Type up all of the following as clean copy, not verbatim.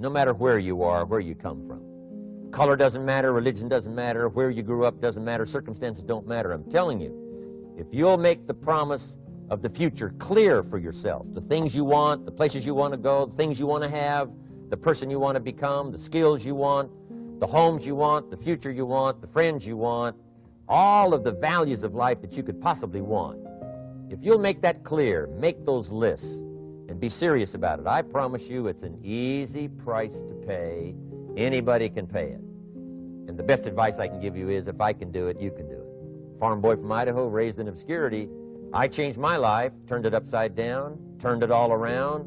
no matter where you are, where you come from. Color doesn't matter, religion doesn't matter, where you grew up doesn't matter, circumstances don't matter. I'm telling you, if you'll make the promise of the future clear for yourself, the things you want, the places you want to go, the things you want to have, the person you want to become, the skills you want, the homes you want, the future you want, the friends you want, all of the values of life that you could possibly want. If you'll make that clear, make those lists, and be serious about it, I promise you it's an easy price to pay. Anybody can pay it. And the best advice I can give you is, if I can do it, you can do it. Farm boy from Idaho, raised in obscurity, I changed my life, turned it upside down, turned it all around,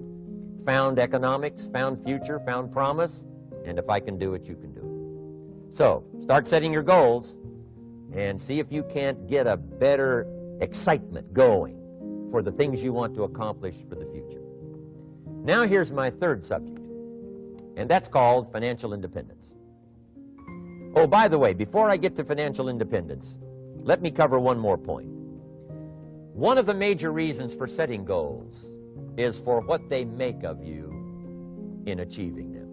found economics, found future, found promise, and if I can do it, you can do it. So, start setting your goals and see if you can't get a better excitement going for the things you want to accomplish for the future. Now here's my third subject, and that's called financial independence. Oh, by the way, before I get to financial independence, let me cover one more point. One of the major reasons for setting goals is for what they make of you in achieving them.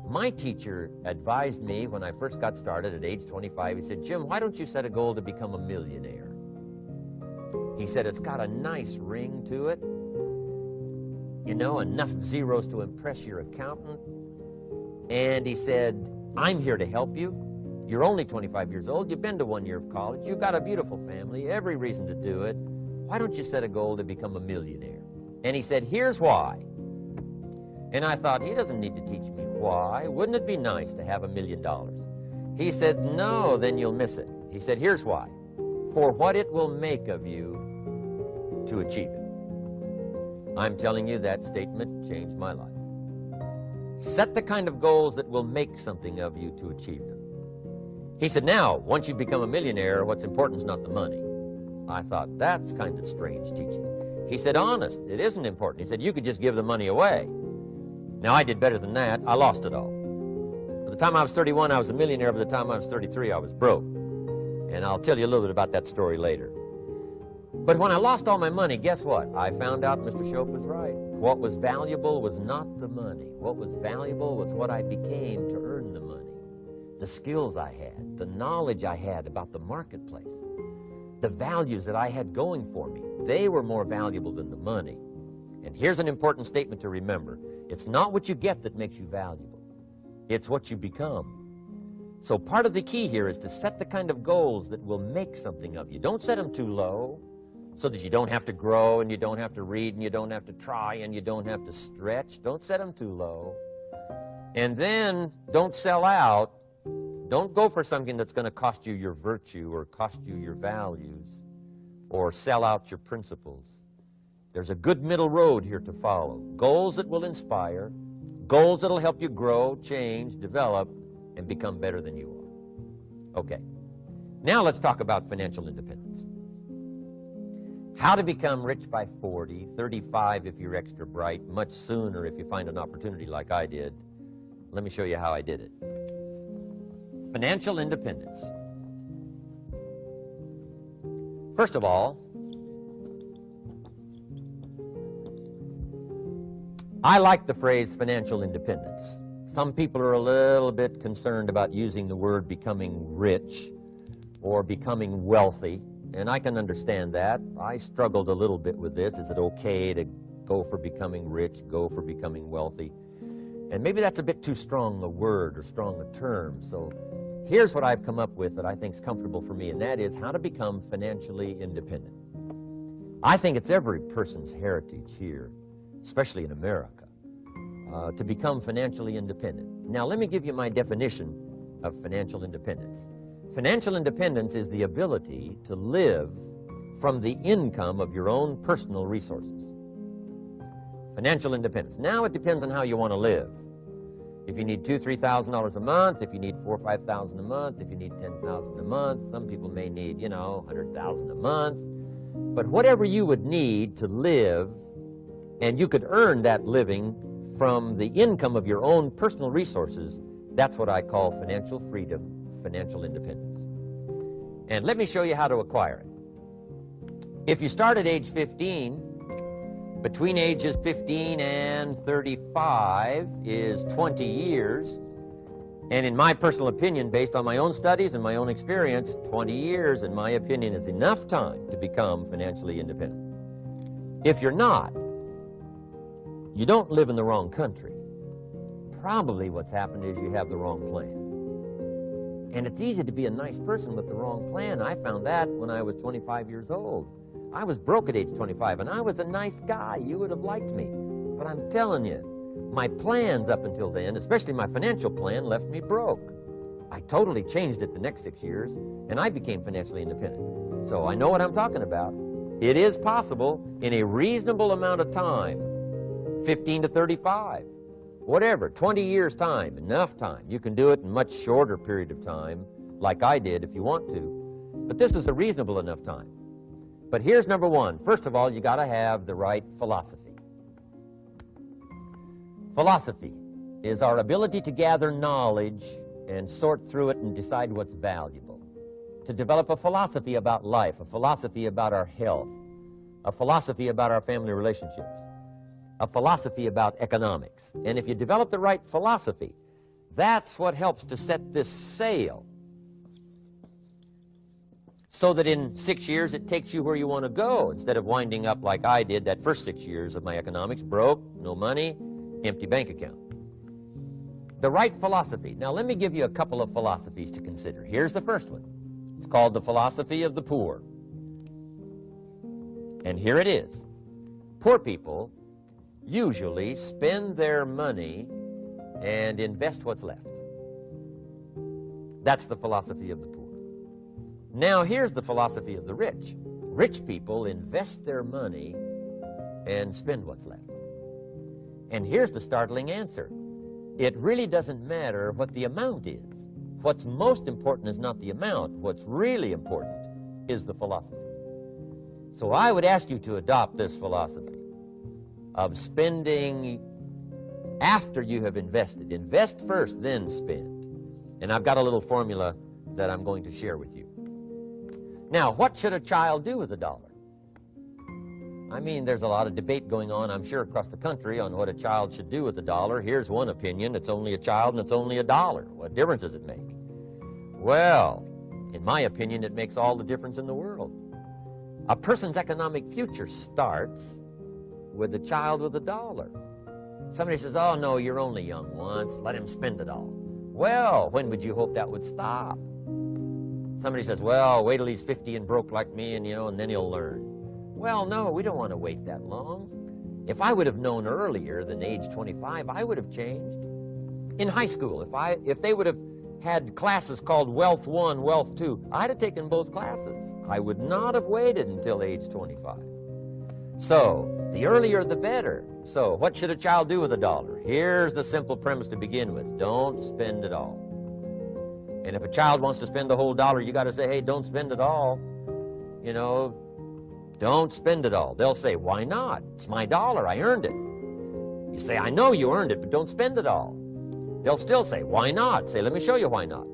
My teacher advised me when I first got started at age 25, he said, "Jim, why don't you set a goal to become a millionaire?" He said, "It's got a nice ring to it. You know, enough zeros to impress your accountant." And he said, "I'm here to help you. You're only 25 years old. You've been to 1 year of college. You've got a beautiful family, every reason to do it. Why don't you set a goal to become a millionaire?" And he said, "Here's why." And I thought, he doesn't need to teach me why. Wouldn't it be nice to have $1 million? He said, "No, then you'll miss it." He said, "Here's why. For what it will make of you to achieve it." I'm telling you, that statement changed my life. Set the kind of goals that will make something of you to achieve them. He said, "Now, once you become a millionaire, what's important is not the money." I thought, that's kind of strange teaching. He said, "Honest, it isn't important." He said, "You could just give the money away." Now, I did better than that. I lost it all. By the time I was 31, I was a millionaire. By the time I was 33, I was broke. And I'll tell you a little bit about that story later. But when I lost all my money, guess what? I found out Mr. Schoaf was right. What was valuable was not the money. What was valuable was what I became to earn the money. The skills I had, the knowledge I had about the marketplace, the values that I had going for me, they were more valuable than the money. And here's an important statement to remember. It's not what you get that makes you valuable. It's what you become. So part of the key here is to set the kind of goals that will make something of you. Don't set them too low so that you don't have to grow and you don't have to read and you don't have to try and you don't have to stretch. Don't set them too low. And then don't sell out. Don't go for something that's going to cost you your virtue or cost you your values or sell out your principles. There's a good middle road here to follow. Goals that will inspire, goals that will help you grow, change, develop, and become better than you are. Okay, now let's talk about financial independence. How to become rich by 40, 35 if you're extra bright, much sooner if you find an opportunity like I did. Let me show you how I did it. Financial independence. First of all, I like the phrase financial independence. Some people are a little bit concerned about using the word becoming rich or becoming wealthy, and I can understand that. I struggled a little bit with this. Is it okay to go for becoming rich, go for becoming wealthy? And maybe that's a bit too strong a word or strong a term. So here's what I've come up with that I think is comfortable for me, and that is how to become financially independent. I think it's every person's heritage here, especially in America, to become financially independent. Now, let me give you my definition of financial independence. Financial independence is the ability to live from the income of your own personal resources. Financial independence. Now, it depends on how you want to live. If you need $2,000 to $3,000 a month, if you need $4,000 or $5,000 a month, if you need $10,000 a month, some people may need, $100,000 a month. But whatever you would need to live, and you could earn that living from the income of your own personal resources, that's what I call financial freedom, financial independence. And let me show you how to acquire it. If you start at age 15, Between ages 15 and 35 is 20 years. And in my personal opinion, based on my own studies and my own experience, 20 years, in my opinion, is enough time to become financially independent. If you're not, you don't live in the wrong country. Probably what's happened is you have the wrong plan. And it's easy to be a nice person with the wrong plan. I found that when I was 25 years old. I was broke at age 25, and I was a nice guy. You would have liked me. But I'm telling you, my plans up until then, especially my financial plan, left me broke. I totally changed it the next 6 years, and I became financially independent. So I know what I'm talking about. It is possible in a reasonable amount of time, 15 to 35, whatever, 20 years time, enough time. You can do it in a much shorter period of time, like I did if you want to. But this is a reasonable enough time. But here's number one. First of all, you got to have the right philosophy. Philosophy is our ability to gather knowledge and sort through it and decide what's valuable. To develop a philosophy about life, a philosophy about our health, a philosophy about our family relationships, a philosophy about economics. And if you develop the right philosophy, that's what helps to set this sail so that in 6 years it takes you where you want to go instead of winding up like I did that first 6 years of my economics, broke, no money, empty bank account. The right philosophy. Now let me give you a couple of philosophies to consider. Here's the first one. It's called the philosophy of the poor. And here it is. Poor people usually spend their money and invest what's left. That's the philosophy of the poor. Now here's the philosophy of the rich. Rich people invest their money and spend what's left. And here's the startling answer. It really doesn't matter what the amount is. What's most important is not the amount. What's really important is the philosophy. So I would ask you to adopt this philosophy of spending after you have invested. Invest first, then spend. And I've got a little formula that I'm going to share with you. Now, what should a child do with a dollar? I mean, there's a lot of debate going on, I'm sure, across the country on what a child should do with a dollar. Here's one opinion. It's only a child and it's only a dollar. What difference does it make? Well, in my opinion, it makes all the difference in the world. A person's economic future starts with a child with a dollar. Somebody says, oh, no, you're only young once. Let him spend it all. Well, when would you hope that would stop? Somebody says, well, wait till he's 50 and broke like me, and then he'll learn. Well, no, we don't want to wait that long. If I would have known earlier than age 25, I would have changed. In high school, if they would have had classes called Wealth 1, Wealth 2, I'd have taken both classes. I would not have waited until age 25. So, the earlier the better. So, what should a child do with a dollar? Here's the simple premise to begin with. Don't spend it all. And if a child wants to spend the whole dollar, you got to say, hey, don't spend it all. Don't spend it all. They'll say, why not? It's my dollar. I earned it. You say, I know you earned it, but don't spend it all. They'll still say, why not? Say, let me show you why not.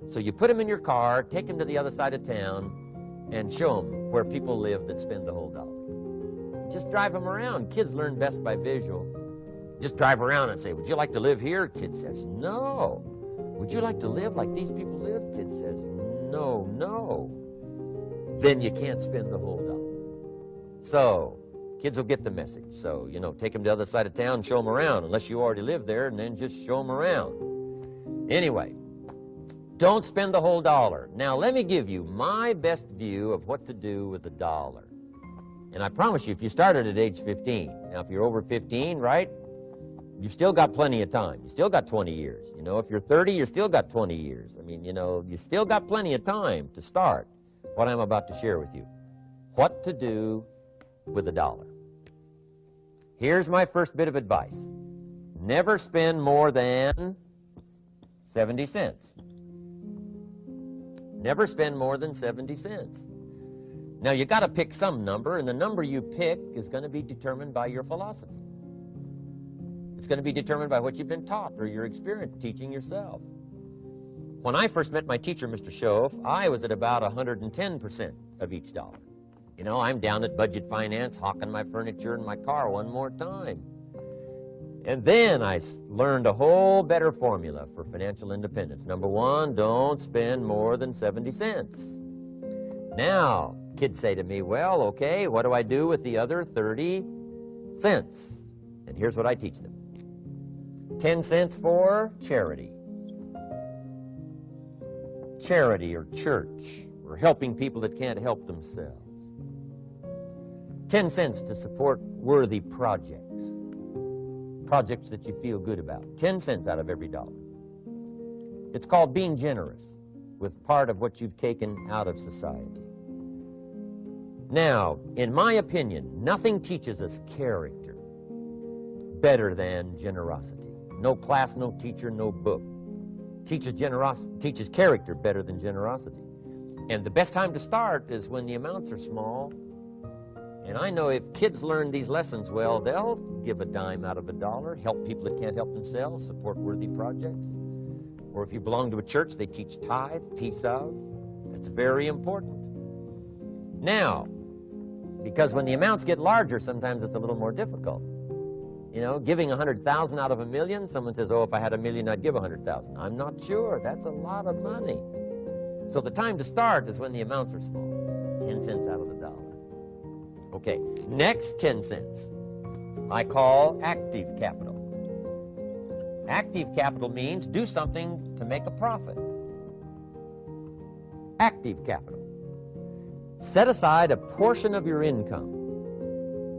So you put them in your car, take them to the other side of town, and show them where people live that spend the whole dollar. Just drive them around. Kids learn best by visual. Just drive around and say, would you like to live here? Kid says, no. Would you like to live like these people live? Kid says, no, no. Then you can't spend the whole dollar. So, kids will get the message. So, take them to the other side of town and show them around, unless you already live there, and then just show them around. Anyway, don't spend the whole dollar. Now, let me give you my best view of what to do with the dollar. And I promise you, if you started at age 15, now if you're over 15, right, you've still got plenty of time. You still got 20 years. If you're 30, you still got 20 years. I mean, you still got plenty of time to start what I'm about to share with you. What to do with a dollar. Here's my first bit of advice. Never spend more than 70 cents. Never spend more than 70 cents. Now, you got to pick some number, and the number you pick is going to be determined by your philosophy. It's going to be determined by what you've been taught or your experience teaching yourself. When I first met my teacher, Mr. Schoaf, I was at about 110% of each dollar. You know, I'm down at Budget Finance hawking my furniture and my car one more time. And then I learned a whole better formula for financial independence. Number one, don't spend more than 70 cents. Now, kids say to me, well, okay, what do I do with the other 30 cents? And here's what I teach them. 10 cents for charity. Charity or church, or helping people that can't help themselves. 10 cents to support worthy projects. Projects that you feel good about. 10 cents out of every dollar. It's called being generous with part of what you've taken out of society. Now, in my opinion, nothing teaches us character better than generosity. No class, no teacher, no book teaches character better than generosity. And the best time to start is when the amounts are small. And I know if kids learn these lessons well, they'll give a dime out of a dollar, help people that can't help themselves, support worthy projects. Or if you belong to a church, they teach tithe, piece of. That's very important. Now, because when the amounts get larger, sometimes it's a little more difficult. You know, giving 100,000 out of a million, someone says, oh, if I had a million, I'd give 100,000. I'm not sure. That's a lot of money. So the time to start is when the amounts are small. 10 cents out of the dollar. Okay, next 10 cents I call active capital. Active capital means do something to make a profit. Active capital. Set aside a portion of your income.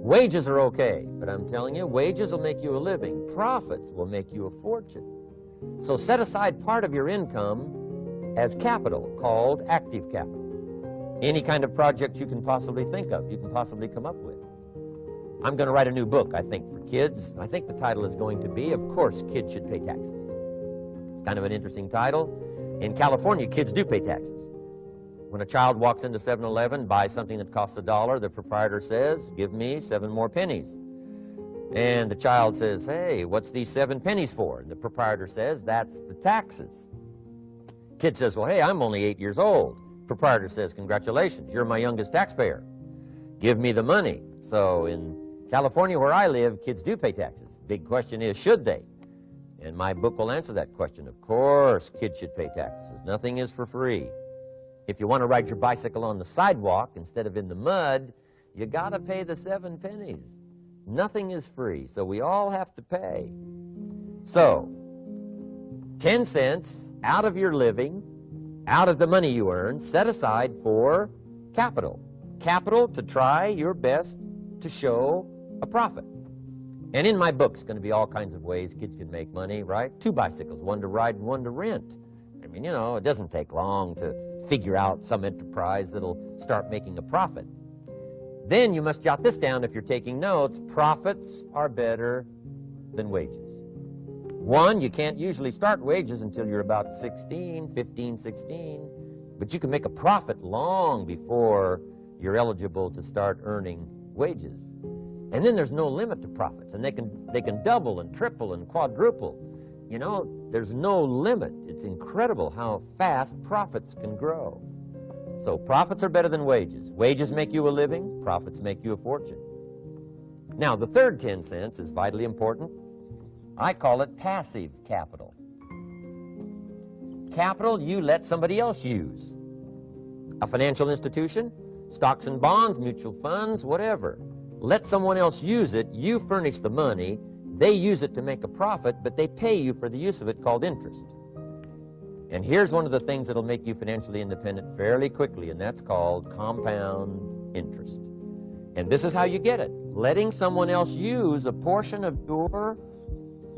Wages are okay, but I'm telling you, wages will make you a living. Profits will make you a fortune. So set aside part of your income as capital, called active capital. Any kind of project you can possibly think of, you can possibly come up with. I'm going to write a new book, I think, for kids. I think the title is going to be, Of Course Kids Should Pay Taxes. It's kind of an interesting title. In California, kids do pay taxes. When a child walks into 7-Eleven, buys something that costs $1, the proprietor says, give me 7 more pennies. And the child says, hey, what's these 7 pennies for? And the proprietor says, that's the taxes. Kid says, well, hey, I'm only 8 years old. Proprietor says, congratulations, you're my youngest taxpayer. Give me the money. So in California, where I live, kids do pay taxes. Big question is, should they? And my book will answer that question. Of course, kids should pay taxes. Nothing is for free. If you want to ride your bicycle on the sidewalk instead of in the mud, you got to pay the 7 pennies. Nothing is free, so we all have to pay. So, 10 cents out of your living, out of the money you earn, set aside for capital. Capital to try your best to show a profit. And in my book's going to be all kinds of ways kids can make money, right? 2 bicycles, one to ride and one to rent. I mean, you know, it doesn't take long to figure out some enterprise that'll start making a profit. Then you must jot this down if you're taking notes. Profits are better than wages. 1, you can't usually start wages until you're about 16, 15, 16. But you can make a profit long before you're eligible to start earning wages. And then there's no limit to profits. And they can double and triple and quadruple. You know, there's no limit. It's incredible how fast profits can grow. So profits are better than wages. Wages make you a living. Profits make you a fortune. Now, the third 10 cents is vitally important. I call it passive capital. Capital you let somebody else use. A financial institution, stocks and bonds, mutual funds, whatever. Let someone else use it. You furnish the money. They use it to make a profit, but they pay you for the use of it, called interest. And here's one of the things that'll make you financially independent fairly quickly, and that's called compound interest. And this is how you get it. Letting someone else use a portion of your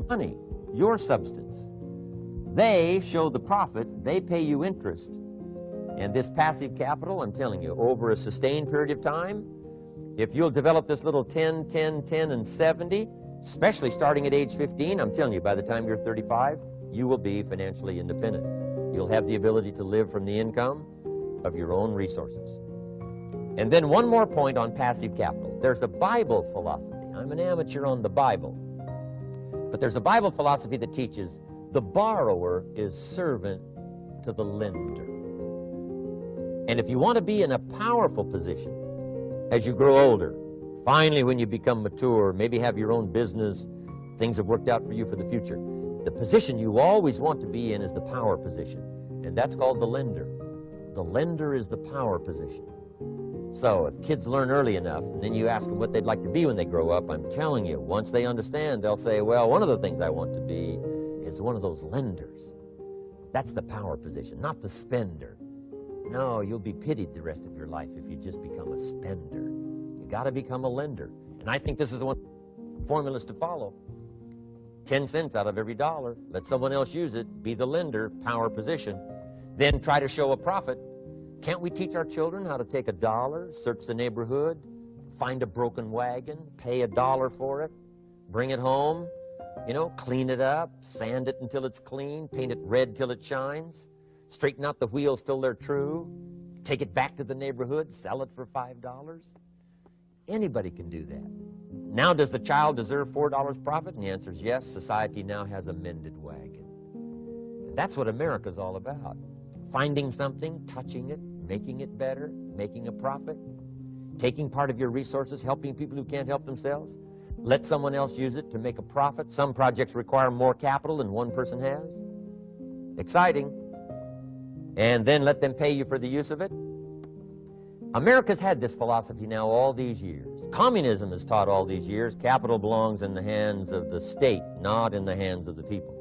money, your substance. They show the profit, they pay you interest. And this passive capital, I'm telling you, over a sustained period of time, if you'll develop this little 10, 10, 10, and 70, especially starting at age 15, I'm telling you, by the time you're 35, you will be financially independent. You'll have the ability to live from the income of your own resources. And then one more point on passive capital. There's a Bible philosophy. I'm an amateur on the Bible. But there's a Bible philosophy that teaches the borrower is servant to the lender. And if you want to be in a powerful position, as you grow older. Finally, when you become mature, maybe have your own business, things have worked out for you for the future. The position you always want to be in is the power position, and that's called the lender. The lender is the power position. So if kids learn early enough, and then you ask them what they'd like to be when they grow up, I'm telling you, once they understand, they'll say, well, one of the things I want to be is one of those lenders. That's the power position, not the spender. No, you'll be pitied the rest of your life if you just become a spender. You got to become a lender. And I think this is the one formulas to follow. 10 cents out of every dollar. Let someone else use it. Be the lender, power position. Then try to show a profit. Can't we teach our children how to take $1, search the neighborhood, find a broken wagon, pay $1 for it, bring it home, you know, clean it up, sand it until it's clean, paint it red till it shines, straighten out the wheels till they're true, take it back to the neighborhood, sell it for $5? Anybody can do that. Now, does the child deserve $4 profit? And the answer is yes. Society now has a mended wagon. And that's what America's all about. Finding something, touching it, making it better, making a profit, taking part of your resources, helping people who can't help themselves. Let someone else use it to make a profit. Some projects require more capital than one person has. Exciting. And then let them pay you for the use of it. America's had this philosophy now all these years. Communism has taught all these years capital belongs in the hands of the state, not in the hands of the people.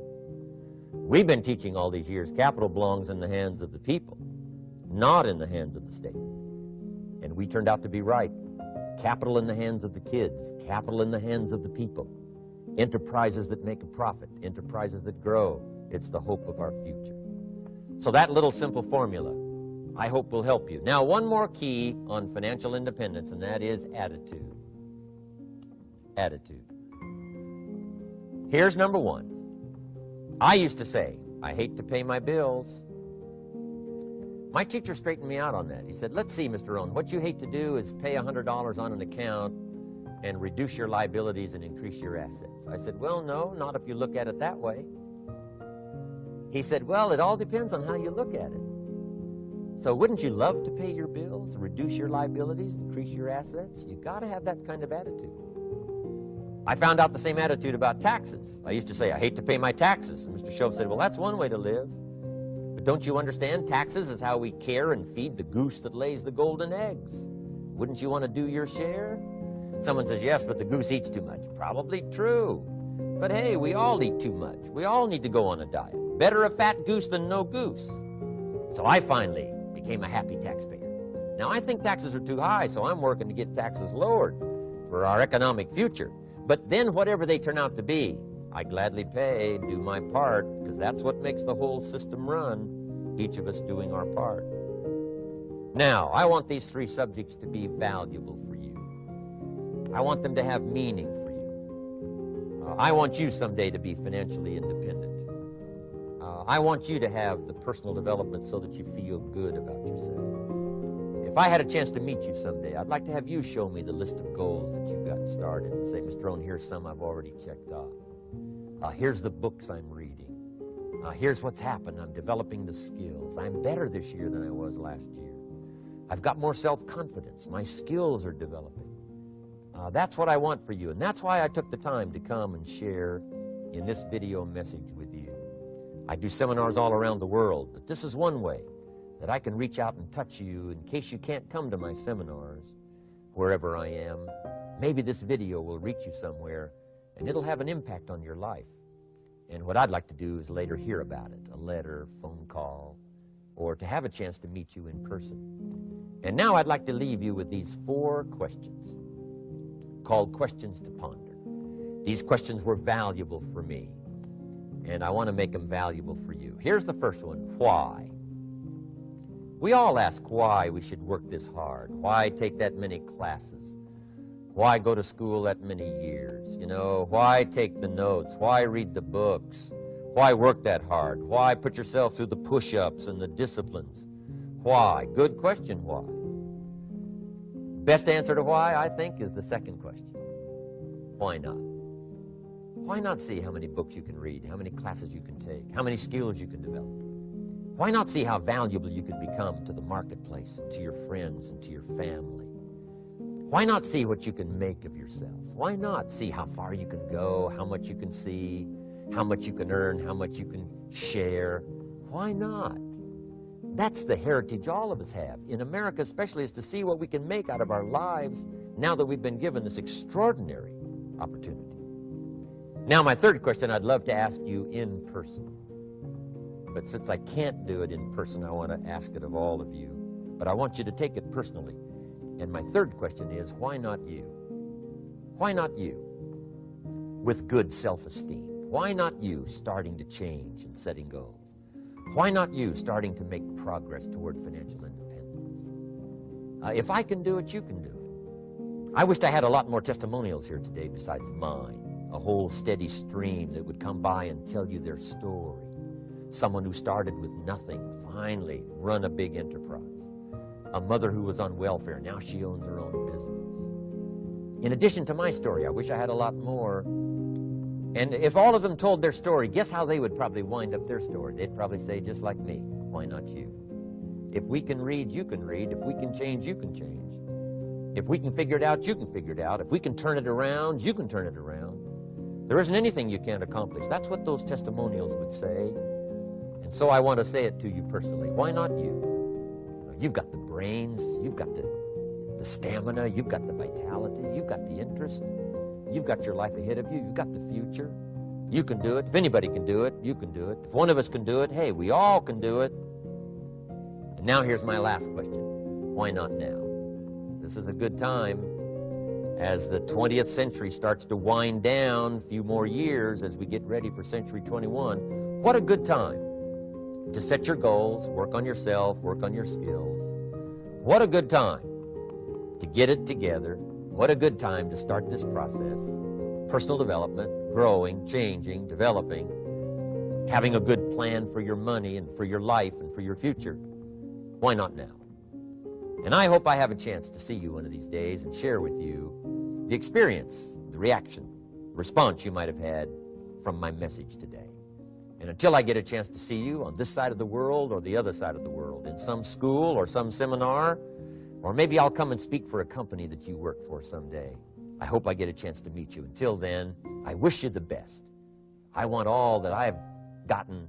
We've been teaching all these years capital belongs in the hands of the people, not in the hands of the state. And we turned out to be right. Capital in the hands of the kids, capital in the hands of the people. Enterprises that make a profit, enterprises that grow. It's the hope of our future. So that little simple formula, I hope, will help you. Now, one more key on financial independence, and that is attitude. Attitude. Here's number one. I used to say, I hate to pay my bills. My teacher straightened me out on that. He said, let's see, Mr. Rohn, what you hate to do is pay $100 on an account and reduce your liabilities and increase your assets. I said, well, no, not if you look at it that way. He said, well, it all depends on how you look at it. So wouldn't you love to pay your bills, reduce your liabilities, increase your assets? You got to have that kind of attitude. I found out the same attitude about taxes. I used to say, I hate to pay my taxes. And Mr. Shove said, well, that's one way to live. But don't you understand? Taxes is how we care and feed the goose that lays the golden eggs. Wouldn't you want to do your share? Someone says, yes, but the goose eats too much. Probably true. But hey, we all eat too much. We all need to go on a diet. Better a fat goose than no goose. So I finally became a happy taxpayer. Now, I think taxes are too high, so I'm working to get taxes lowered for our economic future. But then whatever they turn out to be, I gladly pay, do my part, because that's what makes the whole system run, each of us doing our part. Now, I want these three subjects to be valuable for you. I want them to have meaning for you. I want you someday to be financially independent. I want you to have the personal development so that you feel good about yourself. If I had a chance to meet you someday, I'd like to have you show me the list of goals that you got started and say, Mr. Rohn, here's some I've already checked off. Here's the books I'm reading. Here's what's happened. I'm developing the skills. I'm better this year than I was last year. I've got more self-confidence. My skills are developing. That's what I want for you, and that's why I took the time to come and share in this video message with you. I do seminars all around the world, but this is one way that I can reach out and touch you in case you can't come to my seminars, wherever I am. Maybe this video will reach you somewhere, and it'll have an impact on your life. And what I'd like to do is later hear about it, a letter, phone call, or to have a chance to meet you in person. And now I'd like to leave you with these 4 questions called questions to ponder. These questions were valuable for me, and I want to make them valuable for you. Here's the first one, why? We all ask why we should work this hard. Why take that many classes? Why go to school that many years? You know, why take the notes? Why read the books? Why work that hard? Why put yourself through the push-ups and the disciplines? Why? Good question, why? Best answer to why, I think, is the second question. Why not? Why not see how many books you can read, how many classes you can take, how many skills you can develop? Why not see how valuable you can become to the marketplace, and to your friends, and to your family? Why not see what you can make of yourself? Why not see how far you can go, how much you can see, how much you can earn, how much you can share? Why not? That's the heritage all of us have, in America especially, is to see what we can make out of our lives now that we've been given this extraordinary opportunity. Now, my third question I'd love to ask you in person. But since I can't do it in person, I want to ask it of all of you. But I want you to take it personally. And my third question is, why not you? Why not you? With good self-esteem. Why not you starting to change and setting goals? Why not you starting to make progress toward financial independence? If I can do it, you can do it. I wished I had a lot more testimonials here today besides mine. A whole steady stream that would come by and tell you their story. Someone who started with nothing, finally run a big enterprise. A mother who was on welfare, now she owns her own business. In addition to my story, I wish I had a lot more. And if all of them told their story, guess how they would probably wind up their story? They'd probably say, just like me, why not you? If we can read, you can read. If we can change, you can change. If we can figure it out, you can figure it out. If we can turn it around, you can turn it around. There isn't anything you can't accomplish. That's what those testimonials would say. And so I want to say it to you personally. Why not you? You've got the brains. You've got the stamina. You've got the vitality. You've got the interest. You've got your life ahead of you. You've got the future. You can do it. If anybody can do it, you can do it. If one of us can do it, hey, we all can do it. And now here's my last question. Why not now? This is a good time. As the 20th century starts to wind down, a few more years as we get ready for century 21, what a good time to set your goals, work on yourself, work on your skills. What a good time to get it together. What a good time to start this process. Personal development, growing, changing, developing, having a good plan for your money and for your life and for your future. Why not now? And I hope I have a chance to see you one of these days and share with you the experience, the reaction, the response you might have had from my message today. And until I get a chance to see you on this side of the world or the other side of the world, in some school or some seminar, or maybe I'll come and speak for a company that you work for someday. I hope I get a chance to meet you. Until then, I wish you the best. I want all that I've gotten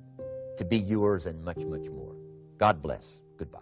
to be yours and much, much more. God bless. Goodbye.